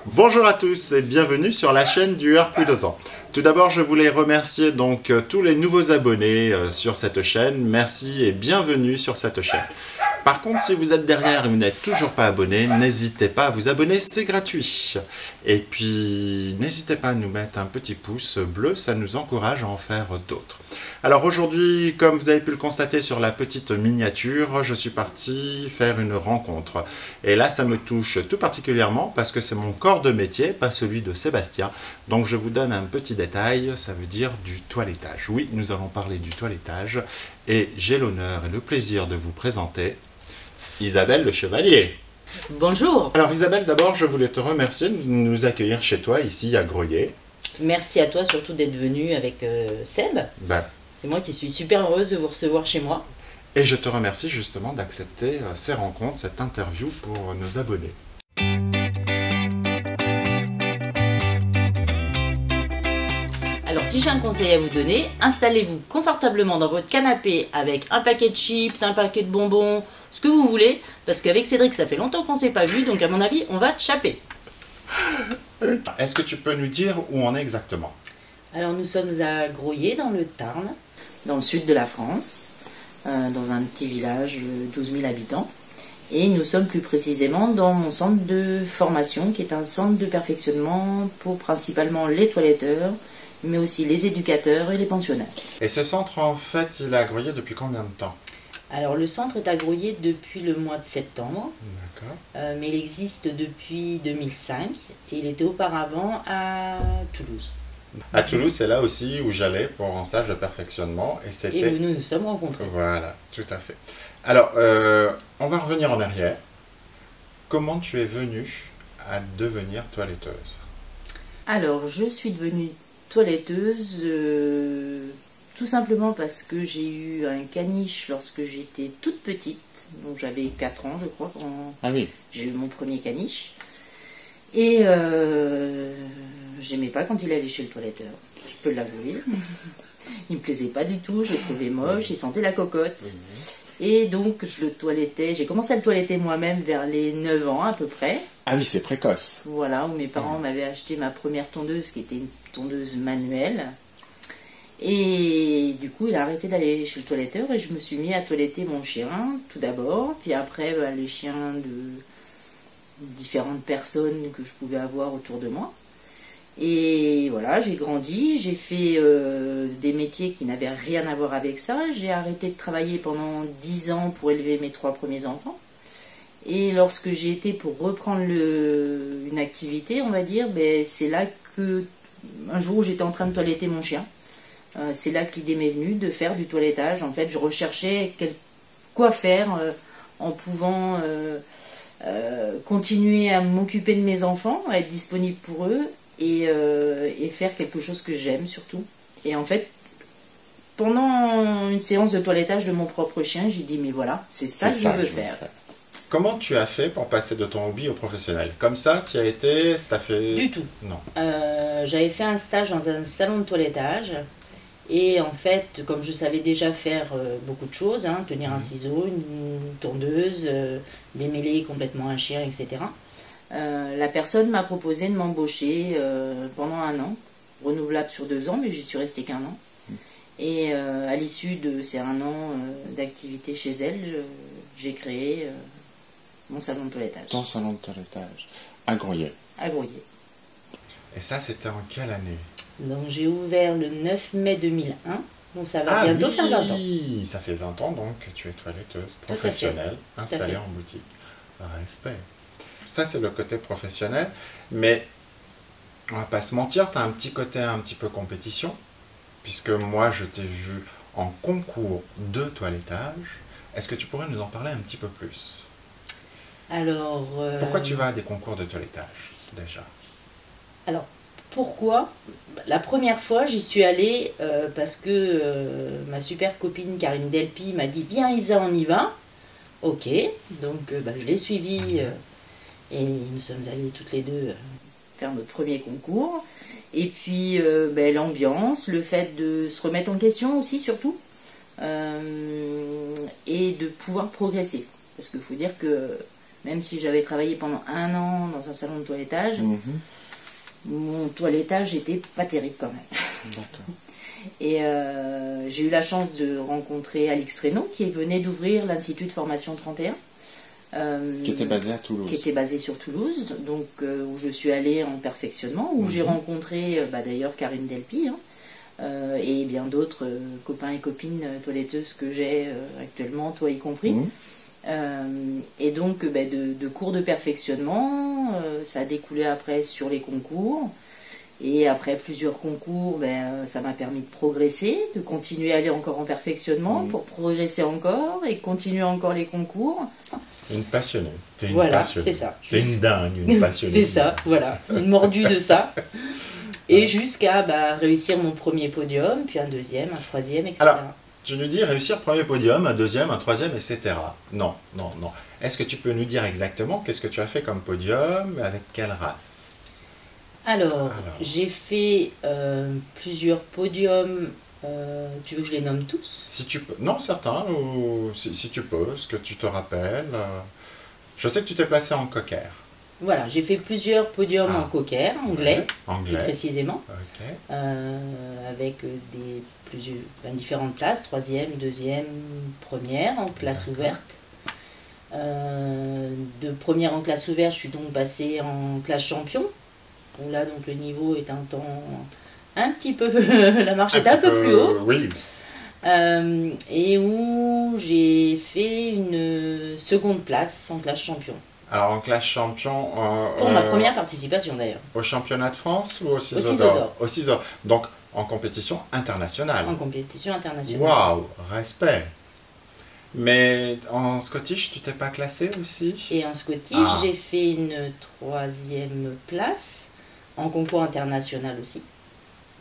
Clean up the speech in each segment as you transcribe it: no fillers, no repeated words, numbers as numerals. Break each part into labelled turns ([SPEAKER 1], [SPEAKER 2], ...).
[SPEAKER 1] Bonjour à tous et bienvenue sur la chaîne du R plus 2 ans. Tout d'abord, je voulais remercier donc tous les nouveaux abonnés sur cette chaîne. Merci et bienvenue sur cette chaîne. Par contre, si vous êtes derrière et vous n'êtes toujours pas abonné, n'hésitez pas à vous abonner, c'est gratuit. Et puis, n'hésitez pas à nous mettre un petit pouce bleu, ça nous encourage à en faire d'autres. Alors aujourd'hui, comme vous avez pu le constater sur la petite miniature, je suis parti faire une rencontre. Et là, ça me touche tout particulièrement parce que c'est mon corps de métier, pas celui de Sébastien. Donc je vous donne un petit détail, ça veut dire du toilettage. Oui, nous allons parler du toilettage et j'ai l'honneur et le plaisir de vous présenter Isabelle Le Chevalier.
[SPEAKER 2] Bonjour.
[SPEAKER 1] Alors Isabelle, d'abord, je voulais te remercier de nous accueillir chez toi, ici à Groyer.
[SPEAKER 2] Merci à toi surtout d'être venu avec Seb. C'est moi qui suis super heureuse de vous recevoir chez moi.
[SPEAKER 1] Et je te remercie justement d'accepter ces rencontres, cette interview pour nos abonnés.
[SPEAKER 2] Alors si j'ai un conseil à vous donner, installez-vous confortablement dans votre canapé avec un paquet de chips, un paquet de bonbons, ce que vous voulez, parce qu'avec Cédric ça fait longtemps qu'on ne s'est pas vu, donc à mon avis on va chapper.
[SPEAKER 1] Est-ce que tu peux nous dire où on est exactement?
[SPEAKER 2] Alors nous sommes à Groyer dans le Tarn, dans le sud de la France, dans un petit village de 12 000 habitants. Et nous sommes plus précisément dans mon centre de formation, qui est un centre de perfectionnement pour principalement les toiletteurs, mais aussi les éducateurs et les pensionnaires.
[SPEAKER 1] Et ce centre, en fait, il est à Groyer depuis combien de temps?
[SPEAKER 2] Alors le centre est à Groyer depuis le mois de septembre, mais il existe depuis 2005 et il était auparavant à Toulouse.
[SPEAKER 1] À Toulouse, c'est là aussi où j'allais pour un stage de perfectionnement.
[SPEAKER 2] Et où nous nous sommes rencontrés.
[SPEAKER 1] Voilà, tout à fait. Alors, on va revenir en arrière. Comment tu es venue à devenir toiletteuse?
[SPEAKER 2] Alors, je suis devenue toiletteuse tout simplement parce que j'ai eu un caniche lorsque j'étais toute petite. Donc j'avais 4 ans, je crois, quand j'ai eu mon premier caniche. Et j'aimais pas quand il allait chez le toiletteur, je peux l'avouer. Il me plaisait pas du tout, je le trouvais moche, il sentait la cocotte. Et donc je le toilettais, j'ai commencé à le toiletter moi-même vers les 9 ans à peu près.
[SPEAKER 1] Ah oui, c'est précoce.
[SPEAKER 2] Voilà, où mes parents m'avaient acheté ma première tondeuse qui était une tondeuse manuelle. Et du coup il a arrêté d'aller chez le toiletteur et je me suis mis à toiletter mon chien tout d'abord. Puis après les chiens de différentes personnes que je pouvais avoir autour de moi. Et voilà, j'ai grandi, j'ai fait des métiers qui n'avaient rien à voir avec ça. J'ai arrêté de travailler pendant 10 ans pour élever mes 3 premiers enfants. Et lorsque j'ai été pour reprendre une activité, on va dire, c'est là que, un jour où j'étais en train de toiletter mon chien, c'est là que l'idée m'est venue de faire du toilettage. En fait, je recherchais quoi faire en pouvant continuer à m'occuper de mes enfants, à être disponible pour eux et faire quelque chose que j'aime surtout. Et en fait, pendant une séance de toilettage de mon propre chien, j'ai dit mais voilà, c'est ça que je veux faire.
[SPEAKER 1] Comment tu as fait pour passer de ton hobby au professionnel? Comme ça, tu as été, tu as fait...
[SPEAKER 2] Du tout.
[SPEAKER 1] Non.
[SPEAKER 2] J'avais fait un stage dans un salon de toilettage. Et en fait, comme je savais déjà faire beaucoup de choses, tenir un ciseau, une tondeuse, démêler complètement un chien, etc., la personne m'a proposé de m'embaucher pendant 1 an, renouvelable sur 2 ans, mais j'y suis restée qu'1 an. Et à l'issue de ces 1 an d'activité chez elle, j'ai créé mon salon de toilettage.
[SPEAKER 1] Ton salon de toilettage, à Groyer.
[SPEAKER 2] À Groyer.
[SPEAKER 1] Et ça, c'était en quelle année?
[SPEAKER 2] Donc j'ai ouvert le 9 mai 2001, donc ça va bientôt faire 20 ans.
[SPEAKER 1] Oui, ça fait 20 ans donc que tu es toiletteuse professionnelle, installée en boutique. Respect. Ça, c'est le côté professionnel, mais on va pas se mentir, tu as un petit côté un petit peu compétition, puisque moi, je t'ai vu en concours de toilettage. Est-ce que tu pourrais nous en parler un petit peu plus?
[SPEAKER 2] Alors...
[SPEAKER 1] Pourquoi tu vas à des concours de toilettage, déjà?
[SPEAKER 2] Alors, pourquoi? La première fois, j'y suis allée parce que ma super copine Karine Delpy m'a dit « Viens Isa, on y va ». Ok, donc je l'ai suivie et nous sommes allés toutes les deux faire notre premier concours. Et puis l'ambiance, le fait de se remettre en question aussi surtout, et de pouvoir progresser. Parce qu'il faut dire que même si j'avais travaillé pendant 1 an dans un salon de toilettage, mon toilettage n'était pas terrible quand même.
[SPEAKER 1] D'accord.
[SPEAKER 2] Et j'ai eu la chance de rencontrer Alix Reynaud qui venait d'ouvrir l'Institut de formation 31.
[SPEAKER 1] Qui était basé à Toulouse.
[SPEAKER 2] Qui était basé sur Toulouse, donc où je suis allée en perfectionnement, où j'ai rencontré d'ailleurs Karine Delpy, et bien d'autres copains et copines toiletteuses que j'ai actuellement, toi y compris. Et donc de cours de perfectionnement, ça a découlé après sur les concours. Et après plusieurs concours, ça m'a permis de progresser, de continuer à aller encore en perfectionnement pour progresser encore et continuer encore les concours.
[SPEAKER 1] Une passionnée. T'es une
[SPEAKER 2] voilà,
[SPEAKER 1] passionnée.
[SPEAKER 2] C'est ça.
[SPEAKER 1] T'es une dingue, une passionnée.
[SPEAKER 2] C'est ça, voilà. Une mordue de ça. Et jusqu'à réussir mon premier podium, puis un deuxième, un troisième, etc.
[SPEAKER 1] Alors, tu nous dis réussir premier podium, un deuxième, un troisième, etc. Non, non, non. Est-ce que tu peux nous dire exactement qu'est-ce que tu as fait comme podium, avec quelle race?
[SPEAKER 2] Alors, j'ai fait plusieurs podiums. Tu veux que je les nomme tous?
[SPEAKER 1] Si tu peux. Non, certains, ou si tu peux, ce que tu te rappelles. Je sais que tu t'es placé en cocker.
[SPEAKER 2] Voilà, j'ai fait plusieurs podiums en cocker, anglais, plus précisément, avec différentes places, troisième, deuxième, première, en classe ouverte. De première en classe ouverte, je suis donc passée en classe champion. Où là, donc, le niveau est un petit peu... la marche est un peu plus haute.
[SPEAKER 1] Oui.
[SPEAKER 2] Et où j'ai fait une seconde place en classe champion.
[SPEAKER 1] Alors, en classe champion...
[SPEAKER 2] Pour ma première participation, d'ailleurs.
[SPEAKER 1] Au championnat de France ou au ciseau
[SPEAKER 2] d'or?
[SPEAKER 1] Au ciseau. Donc, en compétition internationale.
[SPEAKER 2] En compétition internationale.
[SPEAKER 1] Waouh, respect. Mais en Scottish, tu t'es pas classé aussi?
[SPEAKER 2] Et en Scottish, j'ai fait une troisième place en concours international aussi,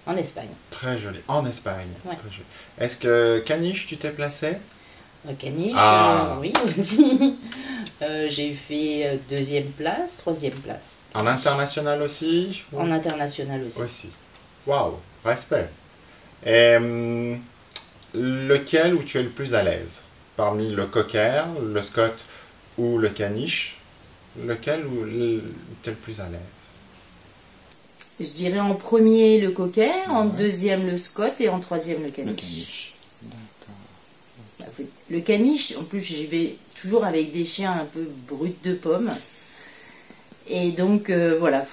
[SPEAKER 2] en Espagne.
[SPEAKER 1] Très joli, en Espagne.
[SPEAKER 2] Ouais.
[SPEAKER 1] Très joli. Est-ce que Caniche, tu t'es placé?
[SPEAKER 2] Caniche, oui aussi. J'ai fait deuxième place, troisième place.
[SPEAKER 1] En international aussi?
[SPEAKER 2] En international aussi.
[SPEAKER 1] Aussi. Waouh, respect. Et lequel où tu es le plus à l'aise? Parmi le cocker, le scott ou le caniche, lequel où tu es le plus à l'aise?
[SPEAKER 2] Je dirais en premier le cocker, en deuxième le scott et en troisième le caniche. D'accord. Le caniche, en plus j'y vais toujours avec des chiens un peu bruts de pommes. Et donc voilà,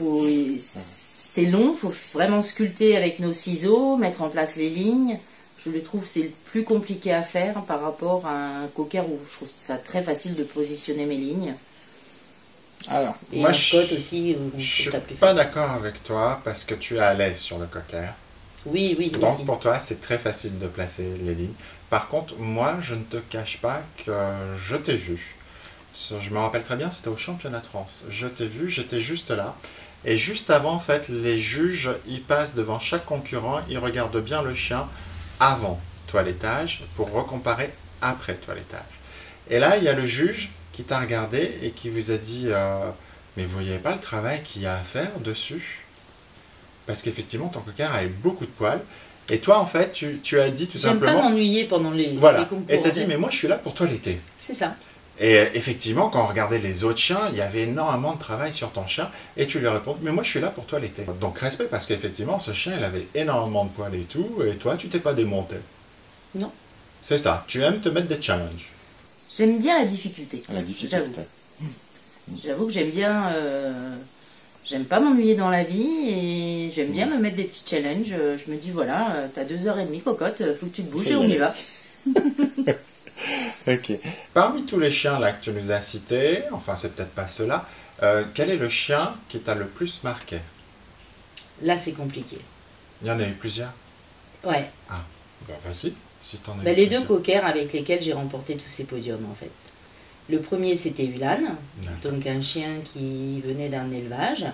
[SPEAKER 2] c'est long, il faut vraiment sculpter avec nos ciseaux, mettre en place les lignes. Je le trouve c'est le plus compliqué à faire par rapport à un cocker où je trouve ça très facile de positionner mes lignes.
[SPEAKER 1] Alors,
[SPEAKER 2] et
[SPEAKER 1] moi,
[SPEAKER 2] Scott aussi,
[SPEAKER 1] je suis pas d'accord avec toi parce que tu es à l'aise sur le cocker.
[SPEAKER 2] Oui, oui,
[SPEAKER 1] donc
[SPEAKER 2] aussi.
[SPEAKER 1] Pour toi, c'est très facile de placer les lignes. Par contre, moi, je ne te cache pas que je t'ai vu. Je me rappelle très bien, c'était au championnat de France. Je t'ai vu, j'étais juste là. Et juste avant, en fait, les juges, ils passent devant chaque concurrent, ils regardent bien le chien avant toilettage pour recomparer après toilettage. Et là, il y a le juge qui t'a regardé et qui vous a dit mais vous voyez pas le travail qu'il y a à faire dessus? Parce qu'effectivement, ton cocker a eu beaucoup de poils. Et toi, en fait, tu as dit tout simplement...
[SPEAKER 2] J'aime pas m'ennuyer pendant les concours.
[SPEAKER 1] Et tu as dit, mais moi, je suis là pour toiletter.
[SPEAKER 2] C'est ça.
[SPEAKER 1] Et effectivement, quand on regardait les autres chiens, il y avait énormément de travail sur ton chien. Et tu lui réponds, mais moi, je suis là pour toiletter. Donc, respect, parce qu'effectivement, ce chien, il avait énormément de poils et tout. Et toi, tu t'es pas démonté.
[SPEAKER 2] Non.
[SPEAKER 1] C'est ça. Tu aimes te mettre des challenges.
[SPEAKER 2] J'aime bien la difficulté.
[SPEAKER 1] La difficulté.
[SPEAKER 2] J'avoue que j'aime bien... J'aime pas m'ennuyer dans la vie et j'aime bien me mettre des petits challenges. Je me dis, voilà, t'as 2h30, cocotte, faut que tu te bouges et on y va.
[SPEAKER 1] Ok. Parmi tous les chiens là que tu nous as cités, enfin c'est peut-être pas ceux-là, quel est le chien qui t'a le plus marqué?
[SPEAKER 2] Là, c'est compliqué.
[SPEAKER 1] Il y en a eu plusieurs?
[SPEAKER 2] Ouais.
[SPEAKER 1] Ah, bah vas-y, si t'en as eu
[SPEAKER 2] les
[SPEAKER 1] plusieurs.
[SPEAKER 2] deux cockers avec lesquels j'ai remporté tous ces podiums en fait. Le premier, c'était Ulan, donc un chien qui venait d'un élevage,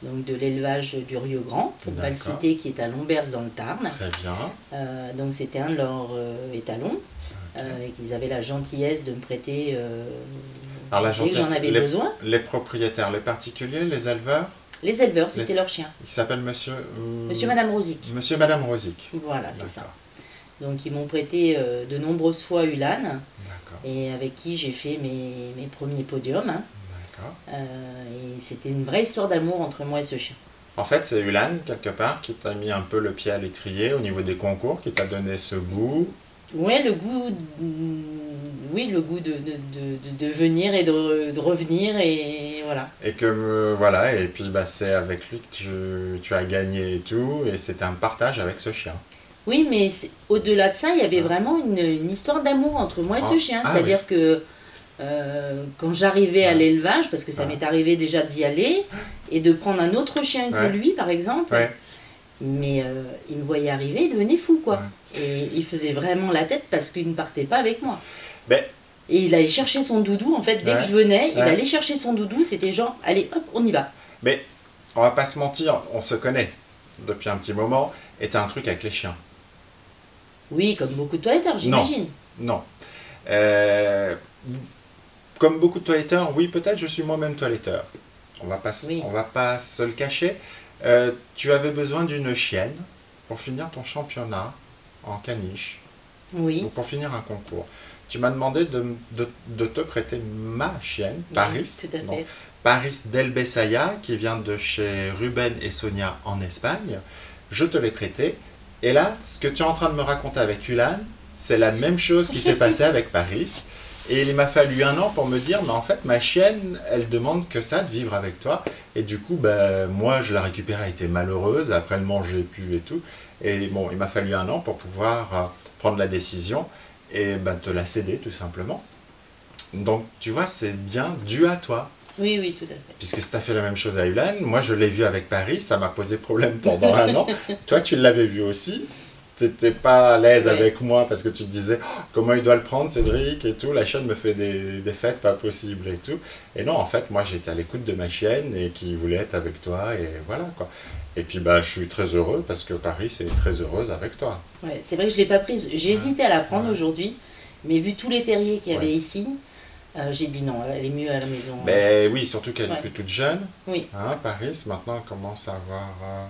[SPEAKER 2] donc de l'élevage du Rieu Grand, pour ne pas le citer, qui est à Lombers dans le Tarn.
[SPEAKER 1] Très bien.
[SPEAKER 2] Donc c'était un de leurs étalons, et qu'ils avaient la gentillesse de me prêter
[SPEAKER 1] alors, la
[SPEAKER 2] dès que j'en avais besoin.
[SPEAKER 1] Les propriétaires, les particuliers, les éleveurs?
[SPEAKER 2] Les éleveurs, c'était leur chien.
[SPEAKER 1] Il s'appelle monsieur...
[SPEAKER 2] Monsieur Madame Rosic.
[SPEAKER 1] Monsieur Madame Rosic.
[SPEAKER 2] Voilà, c'est ça. Donc ils m'ont prêté de nombreuses fois Ulan. Et avec qui j'ai fait mes premiers podiums.
[SPEAKER 1] D'accord.
[SPEAKER 2] Et c'était une vraie histoire d'amour entre moi et ce chien.
[SPEAKER 1] En fait, c'est Ulan, quelque part, qui t'a mis un peu le pied à l'étrier au niveau des concours, qui t'a donné ce goût.
[SPEAKER 2] Ouais, le goût de venir et de revenir, et voilà.
[SPEAKER 1] Et que, voilà, et puis bah, c'est avec lui que tu as gagné et tout, et c'était un partage avec ce chien.
[SPEAKER 2] Oui, mais au-delà de ça, il y avait vraiment une histoire d'amour entre moi et ce chien. C'est-à-dire que quand j'arrivais à l'élevage, parce que ça m'est arrivé déjà d'y aller, et de prendre un autre chien que lui, par exemple, mais il me voyait arriver, il devenait fou, quoi. Et il faisait vraiment la tête parce qu'il ne partait pas avec moi. Et il allait chercher son doudou, en fait, dès que je venais, il allait chercher son doudou, c'était genre, allez, hop, on y va.
[SPEAKER 1] Mais on va pas se mentir, on se connaît depuis un petit moment, et t'as un truc avec les chiens.
[SPEAKER 2] Oui, comme beaucoup de toiletteurs, j'imagine.
[SPEAKER 1] Non. Comme beaucoup de toiletteurs, oui, peut-être je suis moi-même toiletteur. On va pas se le cacher. Tu avais besoin d'une chienne pour finir ton championnat en caniche.
[SPEAKER 2] Oui.
[SPEAKER 1] Ou pour finir un concours. Tu m'as demandé de te prêter ma chienne, Paris.
[SPEAKER 2] Oui, tout à fait.
[SPEAKER 1] Paris Del Besaya, qui vient de chez Ruben et Sonia en Espagne. Je te l'ai prêté. Et là, ce que tu es en train de me raconter avec Ulan, c'est la même chose qui s'est passée avec Paris. Et il m'a fallu 1 an pour me dire, mais en fait, ma chienne, elle demande que ça, de vivre avec toi. Et du coup, ben, moi, je la récupérais, elle était malheureuse. Après, elle mangeait plus et tout. Et bon, il m'a fallu 1 an pour pouvoir prendre la décision et ben, te la céder, tout simplement. Donc, tu vois, c'est bien dû à toi.
[SPEAKER 2] Oui, oui, tout à fait.
[SPEAKER 1] Puisque si tu as fait la même chose à Ulan, moi, je l'ai vu avec Paris, ça m'a posé problème pendant 1 an. Toi, tu l'avais vu aussi. Tu n'étais pas à l'aise avec moi parce que tu te disais oh, comment il doit le prendre, Cédric, et tout. La chienne me fait des fêtes pas possibles et tout. Et non, en fait, moi, j'étais à l'écoute de ma chienne et qui voulait être avec toi. Et voilà, quoi. Et puis, bah, je suis très heureux parce que Paris est très heureuse avec toi.
[SPEAKER 2] Ouais, c'est vrai que je ne l'ai pas prise. J'ai hésité à la prendre aujourd'hui, mais vu tous les terriers qu'il y avait ici, j'ai dit non, elle est mieux à la maison.
[SPEAKER 1] Ben oui, surtout qu'elle est plus toute jeune.
[SPEAKER 2] Oui.
[SPEAKER 1] Hein, Paris, maintenant, elle commence à avoir...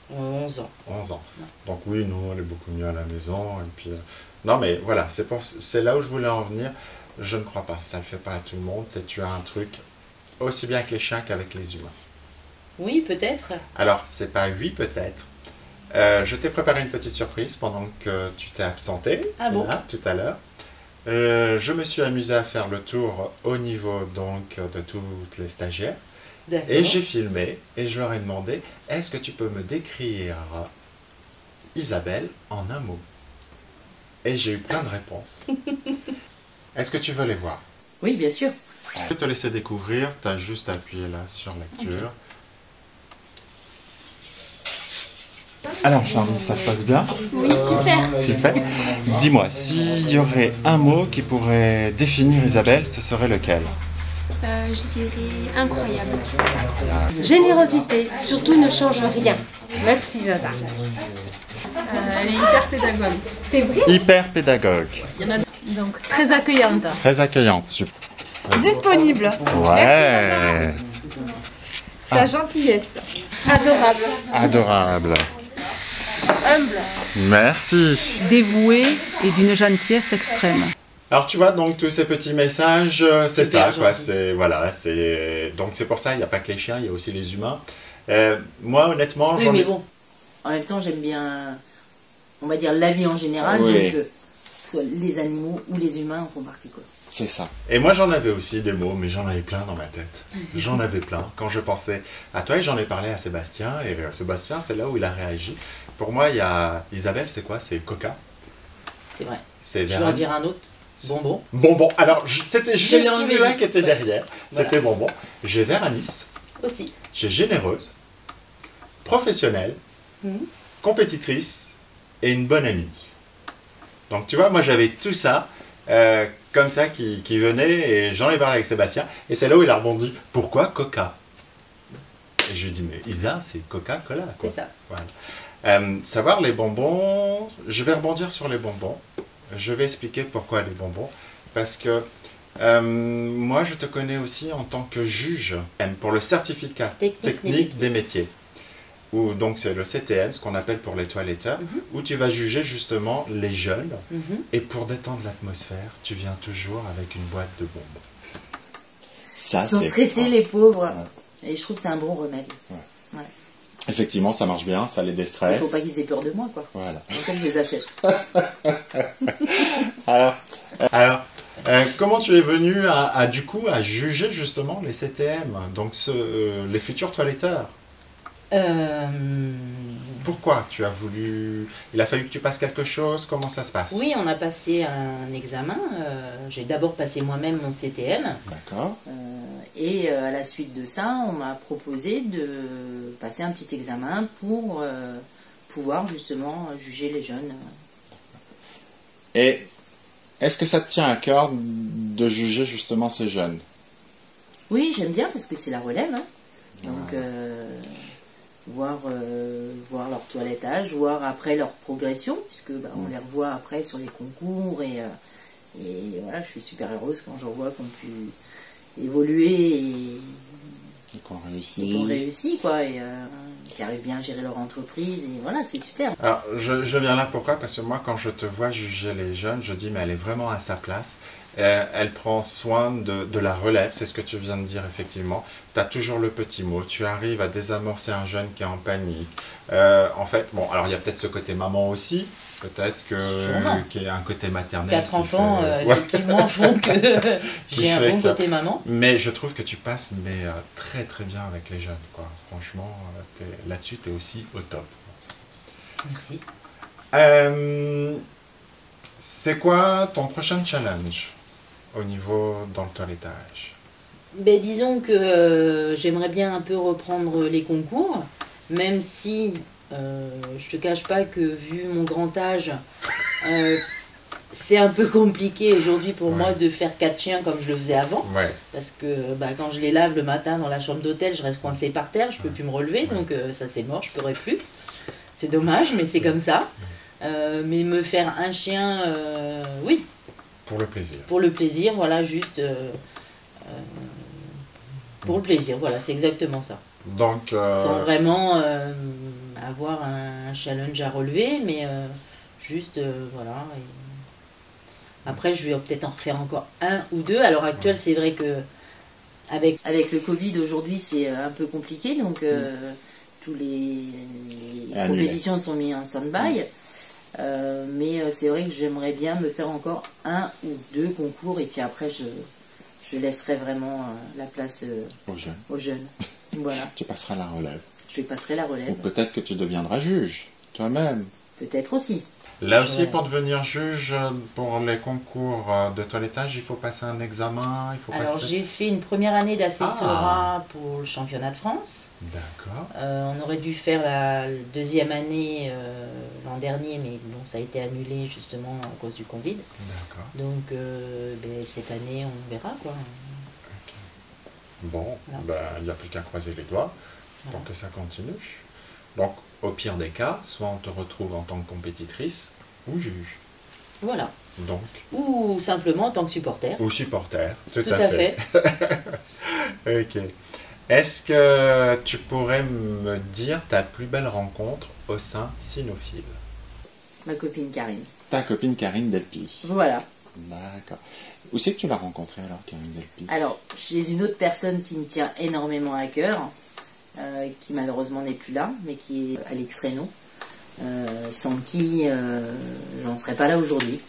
[SPEAKER 2] 11 ans.
[SPEAKER 1] 11 ans. Non. Donc oui, non, elle est beaucoup mieux à la maison. Et puis, non, mais voilà, c'est là où je voulais en venir. Je ne crois pas, ça ne le fait pas à tout le monde. C'est tu as un truc aussi bien avec les chiens qu'avec les humains.
[SPEAKER 2] Oui, peut-être.
[SPEAKER 1] Alors, c'est pas oui, peut-être. Je t'ai préparé une petite surprise pendant que tu t'es absenté, là, tout à l'heure. Je me suis amusé à faire le tour au niveau donc de toutes les stagiaires. Et j'ai filmé et je leur ai demandé est-ce que tu peux me décrire Isabelle en un mot? Et j'ai eu plein de réponses. Est-ce que tu veux les voir?
[SPEAKER 2] Oui, bien sûr.
[SPEAKER 1] Je vais te laisser découvrir, tu as juste à appuyer là sur lecture. Okay. Alors Charlie, ça se passe bien?
[SPEAKER 3] Oui, super.
[SPEAKER 1] Super. Dis-moi, s'il y aurait un mot qui pourrait définir Isabelle, ce serait lequel?
[SPEAKER 3] Je dirais incroyable. Générosité, surtout ne change rien. Merci Zaza.
[SPEAKER 4] Elle est hyper pédagogue.
[SPEAKER 3] C'est vrai?
[SPEAKER 1] Hyper pédagogue.
[SPEAKER 4] Il y en a donc très accueillante.
[SPEAKER 1] Très accueillante, super.
[SPEAKER 3] Disponible.
[SPEAKER 1] Ouais.
[SPEAKER 3] Sa gentillesse. Adorable.
[SPEAKER 1] Adorable.
[SPEAKER 4] Humble.
[SPEAKER 1] Merci.
[SPEAKER 4] Dévouée et d'une gentillesse extrême.
[SPEAKER 1] Alors tu vois, donc tous ces petits messages, c'est ça, quoi. Donc c'est pour ça, il n'y a pas que les chiens, il y a aussi les humains. Moi, honnêtement,
[SPEAKER 2] oui, mais bon, en même temps, j'aime bien, on va dire, la vie en général, donc que ce soit les animaux ou les humains en font partie, quoi.
[SPEAKER 1] C'est ça. Et moi, j'en avais aussi des mots, mais j'en avais plein dans ma tête. J'en avais plein. Quand je pensais à toi, et j'en ai parlé à Sébastien, et Sébastien, c'est là où il a réagi. Pour moi, il y a Isabelle, c'est quoi? C'est Coca.
[SPEAKER 2] C'est vrai.
[SPEAKER 1] Je
[SPEAKER 2] vais en dire un autre. Bonbon.
[SPEAKER 1] Bonbon. Alors, c'était juste celui-là qui était derrière. Voilà. C'était Bonbon. J'ai Véranis.
[SPEAKER 2] Aussi.
[SPEAKER 1] J'ai Généreuse. Professionnelle. Compétitrice. Et une bonne amie. Donc, tu vois, moi, j'avais tout ça, comme ça, qui venait. Et j'en ai parlé avec Sébastien. Et c'est là où il a rebondi. Pourquoi Coca? Et je lui ai dit, mais Isa, c'est Coca-Cola.
[SPEAKER 2] C'est ça.
[SPEAKER 1] Voilà. Savoir les bonbons. Je vais rebondir sur les bonbons. Je vais expliquer pourquoi les bonbons, parce que moi je te connais aussi en tant que juge pour le certificat technique des métiers, où donc c'est le CTM, ce qu'on appelle pour les toiletteurs, où tu vas juger justement les jeunes, et pour détendre l'atmosphère, tu viens toujours avec une boîte de bonbons. Ça,
[SPEAKER 2] Ils sont
[SPEAKER 1] c'est
[SPEAKER 2] stressés,
[SPEAKER 1] extra.
[SPEAKER 2] les pauvres.
[SPEAKER 1] Ouais.
[SPEAKER 2] Et je trouve que c'est un bon remède.
[SPEAKER 1] Effectivement, ça marche bien, ça les
[SPEAKER 2] Il ne
[SPEAKER 1] déstresse.
[SPEAKER 2] faut pas qu'ils aient peur de moi, quoi.
[SPEAKER 1] Voilà.
[SPEAKER 2] Donc, je les achète.
[SPEAKER 1] Alors, comment tu es venu du coup à juger justement les CTM, donc les futurs toiletteurs? Pourquoi tu as voulu... Il a fallu que tu passes quelque chose? Comment ça se passe?
[SPEAKER 2] Oui, on a passé un examen. J'ai d'abord passé moi-même mon CTM.
[SPEAKER 1] D'accord.
[SPEAKER 2] Et à la suite de ça, on m'a proposé de passer un petit examen pour pouvoir justement juger les jeunes.
[SPEAKER 1] Et est-ce que ça te tient à cœur de juger justement ces jeunes?
[SPEAKER 2] Oui, j'aime bien parce que c'est la relève. Hein. Donc, voir leur toilettage, voir après leur progression, puisque on les revoit après sur les concours. Et voilà, je suis super heureuse quand je vois qu'on pu évoluer et
[SPEAKER 1] qu'on
[SPEAKER 2] qu'on réussit, quoi, et qui arrivent bien à gérer leur entreprise, et voilà, c'est super.
[SPEAKER 1] Alors, je viens là pourquoi? Parce que moi, quand je te vois juger les jeunes, je dis, mais elle est vraiment à sa place. Elle prend soin de la relève, c'est ce que tu viens de dire, effectivement. Tu as toujours le petit mot, tu arrives à désamorcer un jeune qui est en panique. En fait, bon, alors il y a peut-être ce côté maman aussi, peut-être qu'il y a un côté maternel.
[SPEAKER 2] 4 enfants, effectivement, font que j'ai un bon côté maman.
[SPEAKER 1] Mais je trouve que tu passes très très bien avec les jeunes, quoi. Franchement, là-dessus, tu es aussi au top.
[SPEAKER 2] Merci.
[SPEAKER 1] C'est quoi ton prochain challenge au niveau dans le toilettage?
[SPEAKER 2] Ben, disons que j'aimerais bien un peu reprendre les concours, même si je te cache pas que vu mon grand âge, c'est un peu compliqué aujourd'hui pour moi de faire 4 chiens comme je le faisais avant.
[SPEAKER 1] Ouais.
[SPEAKER 2] Parce que quand je les lave le matin dans la chambre d'hôtel, je reste coincée par terre, je peux plus me relever, donc ça c'est mort, je pourrais plus. C'est dommage, mais c'est comme ça. Mais me faire un chien, oui.
[SPEAKER 1] Pour le plaisir.
[SPEAKER 2] Pour le plaisir, voilà, juste pour le plaisir, voilà, c'est exactement ça.
[SPEAKER 1] Donc,
[SPEAKER 2] sans vraiment avoir un challenge à relever, mais juste, voilà. Et... Après, je vais peut-être en refaire encore un ou deux. À l'heure actuelle, c'est vrai que avec le Covid aujourd'hui, c'est un peu compliqué, donc tous les compétitions sont mises en stand-by. Mais c'est vrai que j'aimerais bien me faire encore un ou deux concours, et puis après, je laisserai vraiment la place aux jeunes. Voilà.
[SPEAKER 1] Tu passeras la relève.
[SPEAKER 2] Je passerai la relève.
[SPEAKER 1] Ou peut-être que tu deviendras juge, toi-même.
[SPEAKER 2] Peut-être aussi.
[SPEAKER 1] Là aussi, pour devenir juge pour les concours de toilettage, il faut passer un examen.
[SPEAKER 2] Alors, j'ai fait une première année d'assessorat pour le championnat de France.
[SPEAKER 1] D'accord.
[SPEAKER 2] On aurait dû faire la deuxième année l'an dernier, mais bon, ça a été annulé justement à cause du Covid.
[SPEAKER 1] D'accord.
[SPEAKER 2] Donc, cette année, on verra, quoi.
[SPEAKER 1] Okay. Bon, il n'y a plus qu'à croiser les doigts pour que ça continue. Donc, au pire des cas, soit on te retrouve en tant que compétitrice ou juge.
[SPEAKER 2] Voilà.
[SPEAKER 1] Donc.
[SPEAKER 2] Ou simplement en tant que supporter.
[SPEAKER 1] Ou supporter, tout à fait. Ok. Est-ce que tu pourrais me dire ta plus belle rencontre au sein Cynophile?
[SPEAKER 2] Ma copine Karine.
[SPEAKER 1] Ta copine Karine Delpy.
[SPEAKER 2] Voilà.
[SPEAKER 1] D'accord. Où c'est que tu l'as rencontrée alors, Karine Delpy?
[SPEAKER 2] Alors, j'ai une autre personne qui me tient énormément à cœur, qui malheureusement n'est plus là, mais qui est Alix Reynaud, sans qui j'en serais pas là aujourd'hui.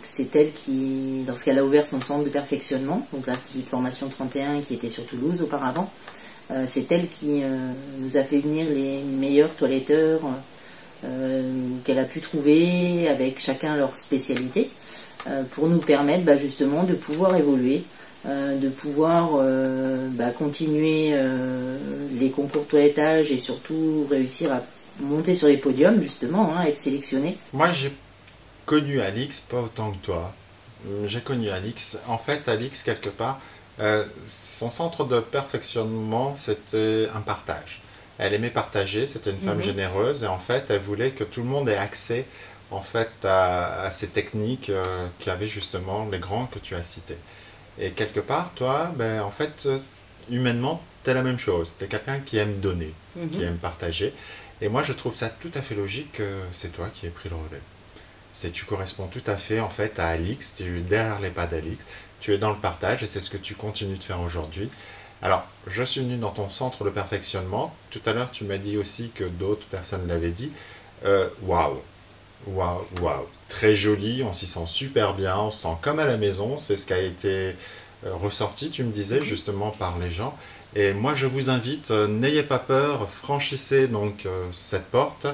[SPEAKER 2] C'est elle qui, lorsqu'elle a ouvert son centre de perfectionnement, donc l'Institut de formation 31 qui était sur Toulouse auparavant, c'est elle qui nous a fait venir les meilleurs toiletteurs qu'elle a pu trouver, avec chacun leur spécialité, pour nous permettre justement de pouvoir évoluer, de pouvoir continuer les concours toilettage et surtout réussir à monter sur les podiums, justement, être sélectionné.
[SPEAKER 1] Moi, j'ai connu Alix, pas autant que toi. J'ai connu Alix. En fait, Alix, quelque part, son centre de perfectionnement, c'était un partage. Elle aimait partager, c'était une femme généreuse, et en fait, elle voulait que tout le monde ait accès en fait, à ces techniques qu'avaient justement les grands que tu as cités. Et quelque part, toi, en fait, humainement, tu es la même chose. Tu es quelqu'un qui aime donner, qui aime partager. Et moi, je trouve ça tout à fait logique que c'est toi qui aies pris le relais. Tu corresponds tout à fait en fait à Alix, tu es derrière les pas d'Alix, tu es dans le partage et c'est ce que tu continues de faire aujourd'hui. Alors, je suis venu dans ton centre de perfectionnement. Tout à l'heure, tu m'as dit aussi que d'autres personnes l'avaient dit. Waouh, waouh, waouh. Très joli, on s'y sent super bien, on se sent comme à la maison. C'est ce qui a été ressorti, tu me disais, justement par les gens. Et moi, je vous invite, n'ayez pas peur, franchissez donc cette porte.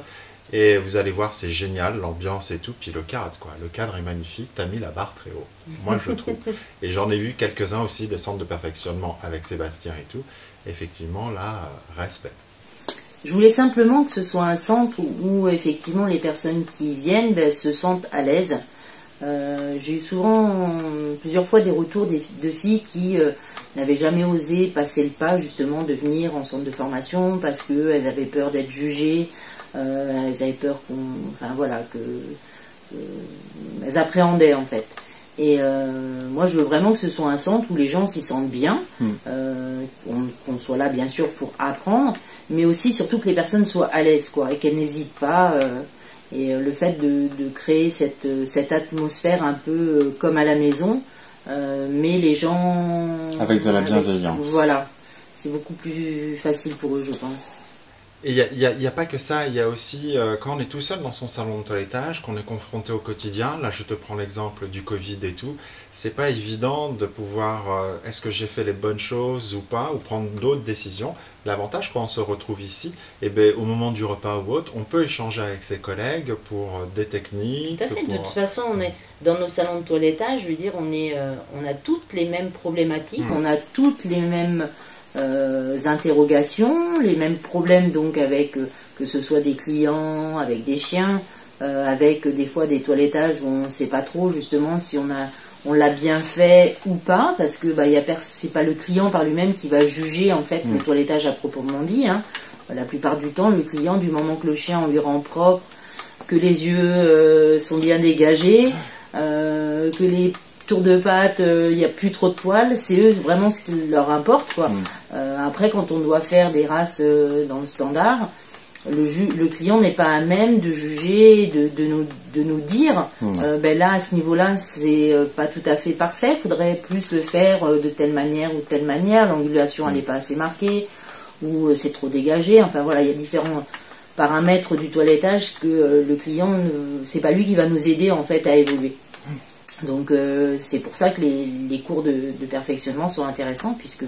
[SPEAKER 1] Et vous allez voir, c'est génial, l'ambiance et tout. Puis le cadre, quoi. Le cadre est magnifique. Tu as mis la barre très haut. Moi, je trouve. Et j'en ai vu quelques-uns aussi des centres de perfectionnement avec Sébastien et tout. Effectivement, là, respect.
[SPEAKER 2] Je voulais simplement que ce soit un centre où effectivement les personnes qui viennent se sentent à l'aise. J'ai eu souvent, plusieurs fois, des retours de filles qui n'avaient jamais osé passer le pas justement de venir en centre de formation parce qu'elles avaient peur d'être jugées. Elles avaient peur elles appréhendaient en fait. Et moi je veux vraiment que ce soit un centre où les gens s'y sentent bien, qu'on soit là bien sûr pour apprendre, mais aussi surtout que les personnes soient à l'aise quoi, et qu'elles n'hésitent pas. Et le fait de créer cette atmosphère un peu comme à la maison, mais les gens...
[SPEAKER 1] Avec de la bienveillance.
[SPEAKER 2] Voilà, c'est beaucoup plus facile pour eux je pense.
[SPEAKER 1] Et il n'y a pas que ça, il y a aussi, quand on est tout seul dans son salon de toilettage, qu'on est confronté au quotidien, là je te prends l'exemple du Covid et tout, c'est pas évident de pouvoir, est-ce que j'ai fait les bonnes choses ou pas, ou prendre d'autres décisions. L'avantage quand on se retrouve ici, eh bien, au moment du repas ou autre, on peut échanger avec ses collègues pour des techniques.
[SPEAKER 2] Tout à fait, de toute façon, on est dans nos salons de toilettage, je veux dire, on a toutes les mêmes problématiques, on a toutes les mêmes... interrogations, les mêmes problèmes donc avec que ce soit des clients, avec des chiens, avec des fois des toilettages où on ne sait pas trop justement si on l'a bien fait ou pas, parce que c'est pas le client par lui-même qui va juger en fait le toilettage à proprement dit. Hein. La plupart du temps, le client, du moment que le chien on lui rend propre, que les yeux sont bien dégagés, que les tour de pattes, il n'y a plus trop de poils, c'est eux vraiment ce qui leur importe quoi. Après quand on doit faire des races dans le standard, le client n'est pas à même de juger, de nous dire là à ce niveau-là c'est pas tout à fait parfait, il faudrait plus le faire de telle manière ou de telle manière, l'angulation elle n'est pas assez marquée ou c'est trop dégagé, enfin voilà, il y a différents paramètres du toilettage que le client, c'est pas lui qui va nous aider en fait à évoluer. Donc c'est pour ça que les cours de perfectionnement sont intéressants puisque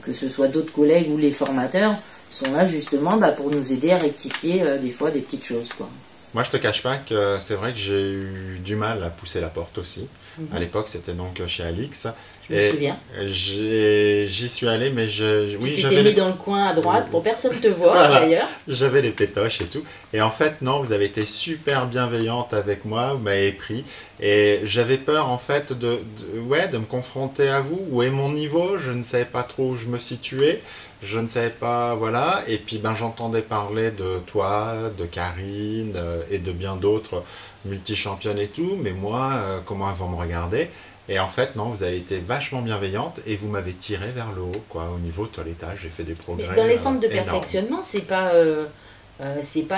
[SPEAKER 2] que ce soit d'autres collègues ou les formateurs sont là justement pour nous aider à rectifier des fois des petites choses quoi.
[SPEAKER 1] Moi je te cache pas que c'est vrai que j'ai eu du mal à pousser la porte aussi. À l'époque c'était donc chez Alix.
[SPEAKER 2] Je me souviens.
[SPEAKER 1] J'y suis allé mais
[SPEAKER 2] tu t'étais mis dans le coin à droite pour personne te voir voilà. D'ailleurs.
[SPEAKER 1] J'avais les pétoches et tout. Et en fait non, vous avez été super bienveillante avec moi, vous m'avez pris. Et j'avais peur en fait de me confronter à vous. Où est mon niveau? Je ne savais pas trop où je me situais. Je ne savais pas, voilà. Et puis j'entendais parler de toi, de Karine et de bien d'autres multi-championnes et tout. Mais moi, comment elles vont me regarder? Et en fait, non, vous avez été vachement bienveillante et vous m'avez tiré vers le haut, quoi. Au niveau toilettage, j'ai fait des progrès.
[SPEAKER 2] Mais dans les centres de perfectionnement, c'est pas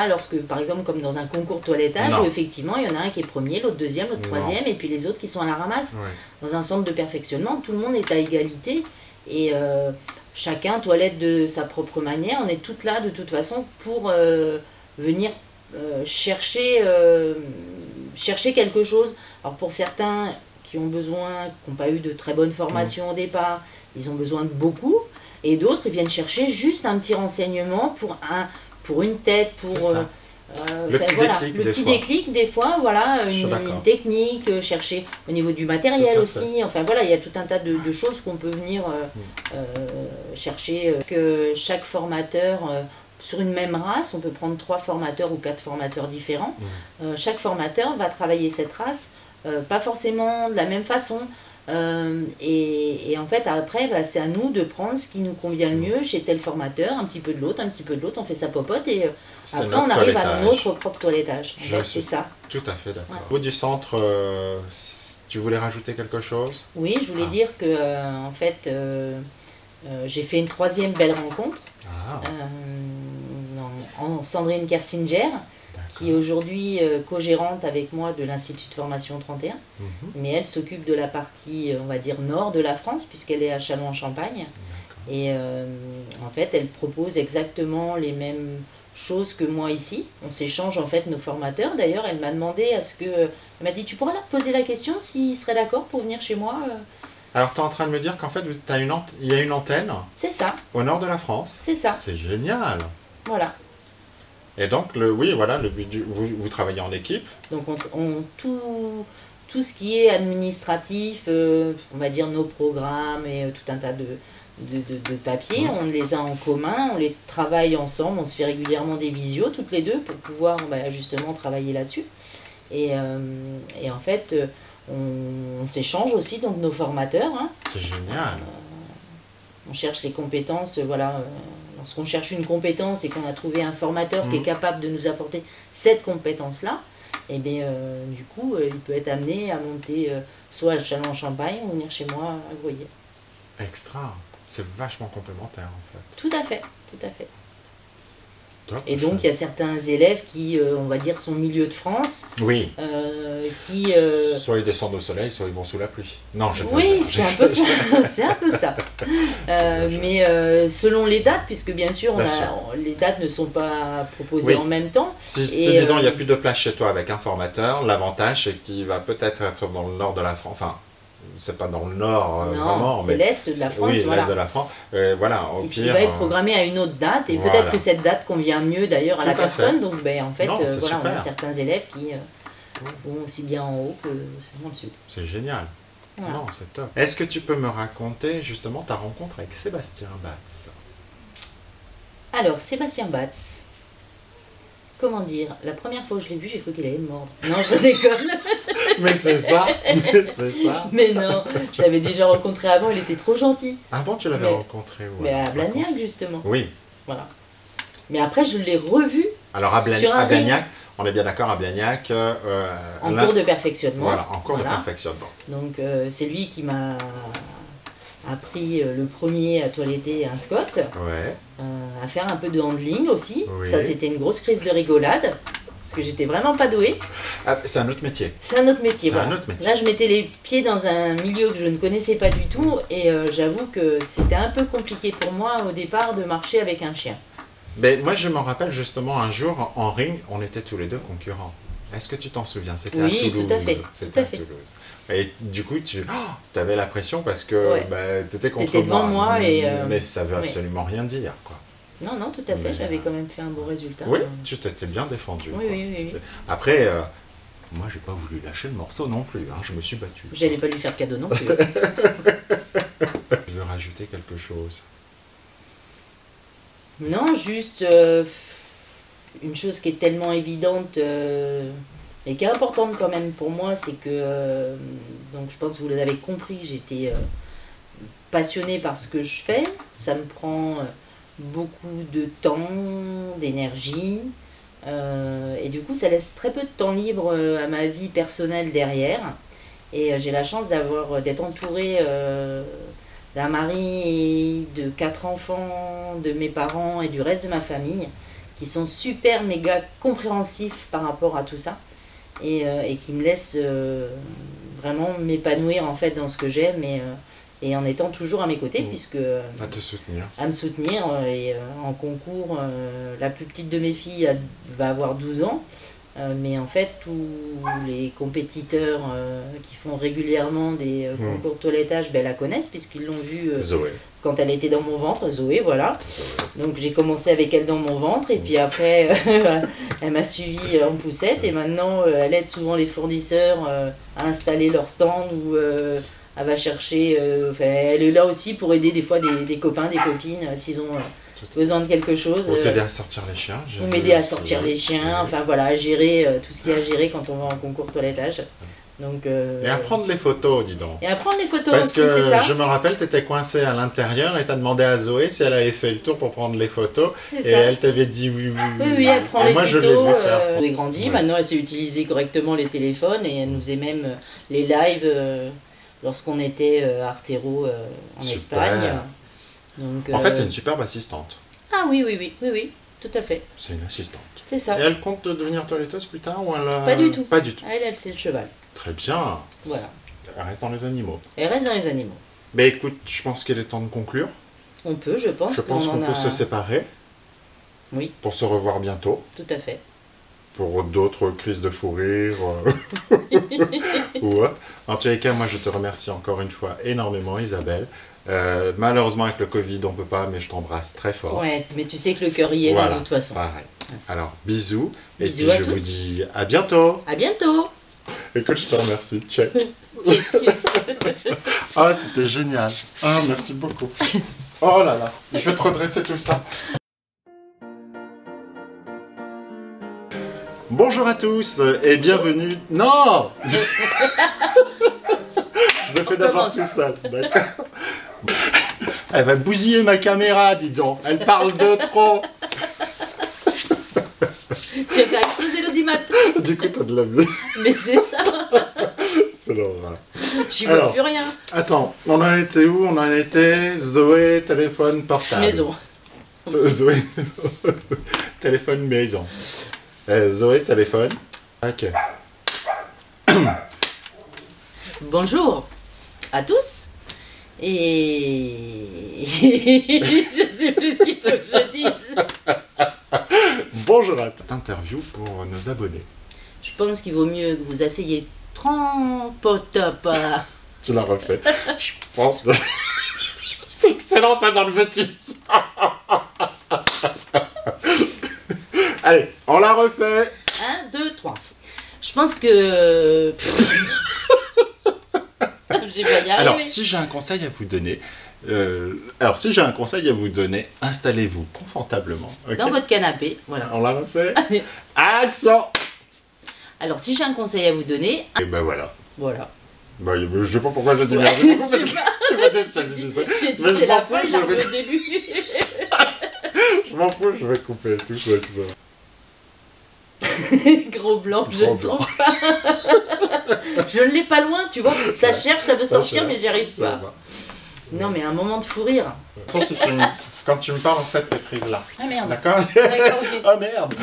[SPEAKER 2] lorsque, par exemple, comme dans un concours de toilettage, où effectivement, il y en a un qui est premier, l'autre deuxième, l'autre troisième, et puis les autres qui sont à la ramasse. Ouais. Dans un centre de perfectionnement, tout le monde est à égalité, et chacun toilette de sa propre manière. On est toutes là, de toute façon, pour venir chercher quelque chose. Alors pour certains qui ont qui n'ont pas eu de très bonne formation au départ, ils ont besoin de beaucoup, et d'autres, ils viennent chercher juste un petit renseignement pour une tête, pour
[SPEAKER 1] le petit
[SPEAKER 2] déclic des fois, voilà, une technique, chercher au niveau du matériel aussi, enfin voilà, il y a tout un tas de choses qu'on peut venir chercher, que chaque formateur, sur une même race, on peut prendre 3 formateurs ou 4 formateurs différents, chaque formateur va travailler cette race, pas forcément de la même façon. Et en fait après c'est à nous de prendre ce qui nous convient le mieux chez tel formateur, un petit peu de l'autre, on fait sa popote et après on arrive à notre propre toilettage. C'est ça.
[SPEAKER 1] Tout à fait d'accord. Au bout du centre, tu voulais rajouter quelque chose?
[SPEAKER 2] Oui, je voulais dire que en fait j'ai fait une 3e belle rencontre en Sandrine Kerstinger qui est aujourd'hui co-gérante avec moi de l'Institut de formation 31. Mais elle s'occupe de la partie, on va dire, nord de la France, puisqu'elle est à Châlons-en-Champagne. Et en fait, elle propose exactement les mêmes choses que moi ici. On s'échange en fait nos formateurs. D'ailleurs, elle m'a demandé à ce que... Elle m'a dit, tu pourrais leur poser la question s'ils seraient d'accord pour venir chez moi.
[SPEAKER 1] Alors, tu es en train de me dire qu'en fait, il y a une antenne
[SPEAKER 2] C'est ça.
[SPEAKER 1] au nord de la France.
[SPEAKER 2] C'est ça.
[SPEAKER 1] C'est génial.
[SPEAKER 2] Voilà.
[SPEAKER 1] Et donc, le but vous travaillez en équipe.
[SPEAKER 2] Donc, tout ce qui est administratif, on va dire nos programmes et tout un tas de papiers, on les a en commun, on les travaille ensemble, on se fait régulièrement des visios toutes les deux pour pouvoir justement travailler là-dessus. Et en fait, on s'échange aussi, donc nos formateurs. Hein.
[SPEAKER 1] C'est génial.
[SPEAKER 2] On cherche les compétences, voilà. Lorsqu'on cherche une compétence et qu'on a trouvé un formateur qui est capable de nous apporter cette compétence-là, et bien du coup, il peut être amené à monter soit à Châlons-en-Champagne ou venir chez moi à Groyer.
[SPEAKER 1] Extra. C'est vachement complémentaire en fait.
[SPEAKER 2] Tout à fait, tout à fait.
[SPEAKER 1] Top,
[SPEAKER 2] et donc il y a certains élèves qui, on va dire, sont milieu de France.
[SPEAKER 1] Oui.
[SPEAKER 2] Qui,
[SPEAKER 1] soit ils descendent au soleil, soit ils vont sous la pluie. Non,
[SPEAKER 2] oui, c'est un peu ça. C'est un peu ça. Mais selon les dates, puisque bien sûr, les dates ne sont pas proposées en même temps.
[SPEAKER 1] Si disons il n'y a plus de place chez toi avec un formateur, l'avantage c'est qu'il va peut-être être dans le nord de la France. Enfin, c'est pas dans le nord vraiment,
[SPEAKER 2] c'est l'est de la France.
[SPEAKER 1] Oui,
[SPEAKER 2] voilà.
[SPEAKER 1] l'est de la France. Voilà, au pire,
[SPEAKER 2] il va être programmé à une autre date et peut-être que cette date convient mieux d'ailleurs à la personne. Donc en fait, voilà, on a certains élèves qui vont aussi bien en haut que dans le sud.
[SPEAKER 1] C'est génial.
[SPEAKER 2] Voilà.
[SPEAKER 1] Non, c'est top. Est-ce que tu peux me raconter justement ta rencontre avec Sébastien Batz?
[SPEAKER 2] Alors, Sébastien Batz, comment dire, la première fois que je l'ai vu, j'ai cru qu'il allait me mordre. Non, je déconne.
[SPEAKER 1] Mais c'est ça, c'est ça.
[SPEAKER 2] Mais non, je l'avais déjà rencontré avant, il était trop gentil.
[SPEAKER 1] Ah bon, tu l'avais rencontré où?
[SPEAKER 2] Mais à Blagnac, justement.
[SPEAKER 1] Oui.
[SPEAKER 2] Voilà. Mais après, je l'ai revu.
[SPEAKER 1] Alors, à Blagnac, on est bien d'accord, à Blagnac.
[SPEAKER 2] En cours de perfectionnement.
[SPEAKER 1] Voilà, en cours de perfectionnement.
[SPEAKER 2] Donc, c'est lui qui m'a appris le premier à toiletter un Scott.
[SPEAKER 1] Ouais.
[SPEAKER 2] À faire un peu de handling aussi.
[SPEAKER 1] Oui.
[SPEAKER 2] Ça, c'était une grosse crise de rigolade. Parce que j'étais vraiment pas douée.
[SPEAKER 1] Ah, c'est un autre métier.
[SPEAKER 2] C'est un autre métier,
[SPEAKER 1] voilà. Un autre métier.
[SPEAKER 2] Là, je mettais les pieds dans un milieu que je ne connaissais pas du tout. Et j'avoue que c'était un peu compliqué pour moi au départ de marcher avec un chien.
[SPEAKER 1] Ben, moi, je m'en rappelle justement un jour, en ring, on était tous les deux concurrents. Est-ce que tu t'en souviens? C'était à Toulouse.
[SPEAKER 2] Oui, tout à fait.
[SPEAKER 1] C'était à Toulouse. Et du coup, tu avais la pression parce que tu étais contre moi.
[SPEAKER 2] devant moi.
[SPEAKER 1] Mais ça veut absolument rien dire, quoi.
[SPEAKER 2] Non, non, tout à fait, j'avais quand même fait un bon résultat.
[SPEAKER 1] Oui, tu t'étais bien défendu.
[SPEAKER 2] Oui.
[SPEAKER 1] Après, moi, j'ai pas voulu lâcher le morceau non plus, hein, je me suis battu.
[SPEAKER 2] J'allais pas lui faire de cadeau non plus.
[SPEAKER 1] Tu veux rajouter quelque chose?
[SPEAKER 2] Non, juste une chose qui est tellement évidente et qui est importante quand même pour moi, c'est que, donc je pense que vous l'avez compris, j'étais passionnée par ce que je fais, ça me prend beaucoup de temps, d'énergie, et du coup ça laisse très peu de temps libre à ma vie personnelle derrière, et j'ai la chance d'être entourée d'un mari, de 4 enfants, de mes parents et du reste de ma famille, qui sont super méga compréhensifs par rapport à tout ça, et qui me laissent vraiment m'épanouir en fait dans ce que j'aime, et en étant toujours à mes côtés, puisque
[SPEAKER 1] à te soutenir.
[SPEAKER 2] À me soutenir, et en concours, la plus petite de mes filles va avoir 12 ans, mais en fait tous les compétiteurs qui font régulièrement des concours de toilettage, la connaissent puisqu'ils l'ont vue quand elle était dans mon ventre, Zoé, voilà. Donc j'ai commencé avec elle dans mon ventre, et puis après elle m'a suivi en poussette, et maintenant elle aide souvent les fournisseurs à installer leur stand, ou elle va chercher, elle est là aussi pour aider des fois des copains, des copines, s'ils ont besoin de quelque chose.
[SPEAKER 1] Pour t'aider à sortir les chiens.
[SPEAKER 2] Pour m'aider à sortir les chiens, enfin voilà, à gérer tout ce qu'il y a à gérer quand on va en concours toilettage. Donc,
[SPEAKER 1] et à prendre les photos, dis donc.
[SPEAKER 2] Et à prendre les photos
[SPEAKER 1] parce
[SPEAKER 2] aussi, c'est ça.
[SPEAKER 1] Parce que je me rappelle, tu étais coincée à l'intérieur et tu as demandé à Zoé si elle avait fait le tour pour prendre les photos. Et elle t'avait dit oui.
[SPEAKER 2] Oui, elle prend les photos.
[SPEAKER 1] Je l'ai vu faire.
[SPEAKER 2] Elle est grandie, maintenant elle sait utiliser correctement les téléphones, et elle nous faisait même les lives lorsqu'on était à Artero en Espagne. Donc,
[SPEAKER 1] en fait, c'est une superbe assistante.
[SPEAKER 2] Ah oui. Tout à fait.
[SPEAKER 1] C'est une assistante.
[SPEAKER 2] C'est ça.
[SPEAKER 1] Et elle compte devenir toiletteuse plus tard ou elle...
[SPEAKER 2] Pas du tout.
[SPEAKER 1] Pas du tout.
[SPEAKER 2] Elle, c'est le cheval.
[SPEAKER 1] Très bien.
[SPEAKER 2] Voilà.
[SPEAKER 1] Elle reste dans les animaux.
[SPEAKER 2] Elle reste dans les animaux.
[SPEAKER 1] Ben écoute, je pense qu'il est temps de conclure.
[SPEAKER 2] On peut, je pense.
[SPEAKER 1] Je pense qu'on peut se séparer.
[SPEAKER 2] Oui.
[SPEAKER 1] Pour se revoir bientôt.
[SPEAKER 2] Tout à fait.
[SPEAKER 1] Pour d'autres crises de fou rire. Ou autre. En tous les cas, moi je te remercie encore une fois énormément, Isabelle. Malheureusement avec le Covid on peut pas, mais je t'embrasse très fort.
[SPEAKER 2] Ouais, mais tu sais que le cœur y est
[SPEAKER 1] voilà,
[SPEAKER 2] de toute façon.
[SPEAKER 1] Pareil. Alors bisous,
[SPEAKER 2] Bisous
[SPEAKER 1] et puis
[SPEAKER 2] à
[SPEAKER 1] je
[SPEAKER 2] tous.
[SPEAKER 1] vous dis à bientôt.
[SPEAKER 2] À bientôt.
[SPEAKER 1] Écoute, je te remercie. Check. Ah, c'était génial. Ah, merci beaucoup. Oh là là, je vais te redresser tout ça. Bonjour à tous et bienvenue. Non. Je le fais d'abord tout seul, d'accord. Elle va bousiller ma caméra, dis donc. Elle parle de trop.
[SPEAKER 2] Tu vas faire exploser l'audimat.
[SPEAKER 1] Du coup, t'as de la vue.
[SPEAKER 2] Mais c'est ça.
[SPEAKER 1] C'est l'horreur.
[SPEAKER 2] J'y vois plus rien.
[SPEAKER 1] Attends, on en était où? On en était Zoé, téléphone portable.
[SPEAKER 2] Maison.
[SPEAKER 1] Zoé, téléphone maison. Zoé, téléphone. Ok.
[SPEAKER 2] Bonjour à tous. Et je sais plus ce qu'il faut que je dise.
[SPEAKER 1] Bonjour à cette interview pour nos abonnés.
[SPEAKER 2] Je pense qu'il vaut mieux que vous asseyez trempotapa.
[SPEAKER 1] Tu l'as refait. Je pense que c'est excellent ça dans le bêtise. Allez, on la refait.
[SPEAKER 2] 1, 2, 3. Je pense que... J'ai pas y arriver.
[SPEAKER 1] Alors, si j'ai un conseil à vous donner, installez-vous confortablement. Okay,
[SPEAKER 2] dans votre canapé, voilà.
[SPEAKER 1] on la refait. Accent.
[SPEAKER 2] Alors, si j'ai un conseil à vous donner...
[SPEAKER 1] Et ben voilà.
[SPEAKER 2] Voilà.
[SPEAKER 1] Bah, je sais pas pourquoi je dis
[SPEAKER 2] Ouais,
[SPEAKER 1] merci beaucoup, parce
[SPEAKER 2] je sais
[SPEAKER 1] que tu m'as déstabilisé.
[SPEAKER 2] J'ai dit
[SPEAKER 1] Mais je
[SPEAKER 2] c'est la
[SPEAKER 1] m'en fous,
[SPEAKER 2] fin, il a
[SPEAKER 1] je vais-
[SPEAKER 2] au début.
[SPEAKER 1] Je m'en fous, je vais couper tout ça, tout ça.
[SPEAKER 2] Gros blanc, je
[SPEAKER 1] Gros
[SPEAKER 2] ne trouve pas. Je ne l'ai pas loin, tu vois. Ça cherche, ça veut
[SPEAKER 1] Ça
[SPEAKER 2] sortir,
[SPEAKER 1] cherche,
[SPEAKER 2] mais j'y arrive
[SPEAKER 1] ça
[SPEAKER 2] pas.
[SPEAKER 1] va.
[SPEAKER 2] Non, mais un moment de fou rire.
[SPEAKER 1] De toute façon, quand tu me parles, en fait, t'es prise là.
[SPEAKER 2] Ah merde.
[SPEAKER 1] D'accord?
[SPEAKER 2] D'accord, ok.
[SPEAKER 1] Oh merde.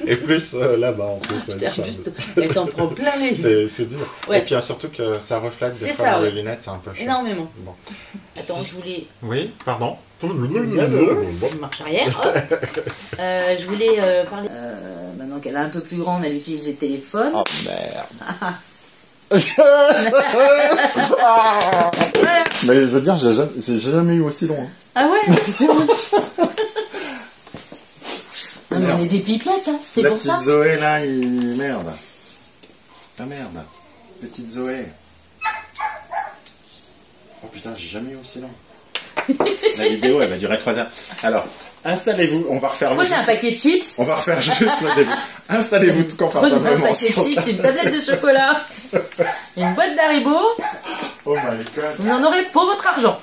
[SPEAKER 1] Et plus là-bas, en plus.
[SPEAKER 2] Putain, juste, elle t'en prend plein les yeux.
[SPEAKER 1] C'est dur.
[SPEAKER 2] Ouais.
[SPEAKER 1] Et puis surtout que ça reflète des
[SPEAKER 2] C'est
[SPEAKER 1] fois
[SPEAKER 2] ça,
[SPEAKER 1] dans les
[SPEAKER 2] ouais.
[SPEAKER 1] lunettes, c'est un peu chiant.
[SPEAKER 2] Énormément.
[SPEAKER 1] Bon.
[SPEAKER 2] Attends, je voulais...
[SPEAKER 1] Oui, pardon.
[SPEAKER 2] Marche arrière. Hop. Je voulais parler... maintenant qu'elle est un peu plus grande, elle utilise les téléphones.
[SPEAKER 1] Oh merde. Mais je veux dire, j'ai jamais eu aussi long. Hein.
[SPEAKER 2] Ah ouais. Non, mais on est des pipettes, hein. C'est
[SPEAKER 1] La
[SPEAKER 2] pour
[SPEAKER 1] petite
[SPEAKER 2] ça.
[SPEAKER 1] Zoé là, merde. Ah merde. Petite Zoé. Oh putain, j'ai jamais eu aussi long. La vidéo, elle va durer 3 heures. Alors, installez-vous, on va refaire
[SPEAKER 2] Prenez un paquet de chips.
[SPEAKER 1] On va refaire juste le début. Installez-vous tout
[SPEAKER 2] Prenez un
[SPEAKER 1] confortablement.
[SPEAKER 2] paquet de chips, une tablette de chocolat, une boîte d'Haribo.
[SPEAKER 1] Oh my god.
[SPEAKER 2] Vous en aurez pour votre argent.